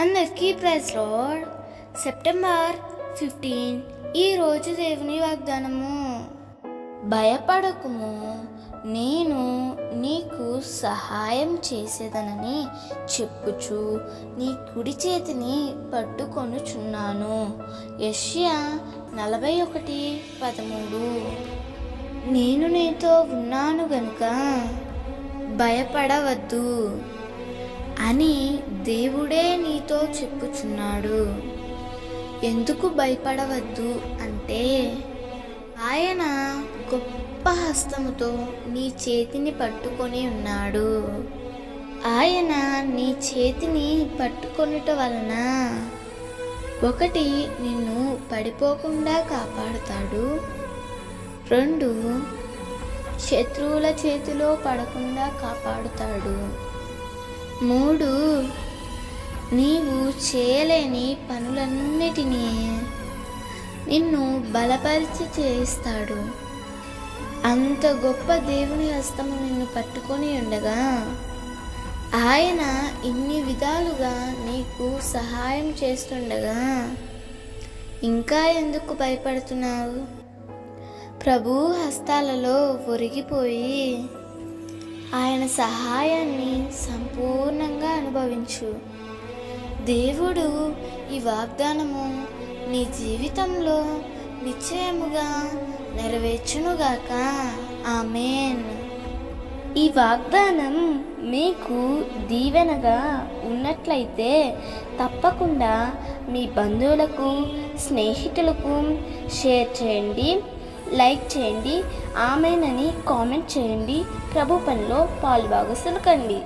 అందరికీ praise lord. September 15 ఈరోజు దేవుని వాగ్దానము. భయపడకుము, నేను నీకు సహాయం చేసేదనని చెప్పుచు నీ కుడి చేతిని పట్టుకొనుచున్నాను. యెషయా 41:13. నేను నీతో ఉన్నాను గనుక భయపడవద్దు అని దేవుడే నీతో చెప్పుచున్నాడు. ఎందుకు భయపడవద్దు అంటే ఆయన గొప్ప హస్తముతో నీ చేతిని పట్టుకొని ఉన్నాడు. ఆయన నీ చేతిని పట్టుకొనుట వలన ఒకటి, నిన్ను పడిపోకుండా కాపాడుతాడు. 2, శత్రువుల చేతిలో పడకుండా కాపాడుతాడు. 3, నీవు చేయలేని పనులన్నిటినీ నిన్ను బలపరిచి చేయిస్తాడు. అంత గొప్ప దేవుని హస్తము నిన్ను పట్టుకొని ఉండగా ఆయన ఇన్ని విధాలుగా నీకు సహాయం చేస్తుండగా ఇంకా ఎందుకు భయపడుతున్నావు? ప్రభు హస్తాలలో ఒరిగిపోయి ఆయన సహాయాన్ని సంపూర్ణంగా అనుభవించు. దేవుడు ఈ వాగ్దానము నీ జీవితంలో నిశ్చయముగా నెరవేర్చునుగాక. ఆమేన్. ఈ వాగ్దానం మీకు దీవెనగా ఉన్నట్లయితే తప్పకుండా మీ బంధువులకు, స్నేహితులకు షేర్ చేయండి, లైక్ చేయండి, ఆమేన్ అని కామెంట్ చేయండి. ప్రభు పనిలో పాలుభాగస్తులు కండి.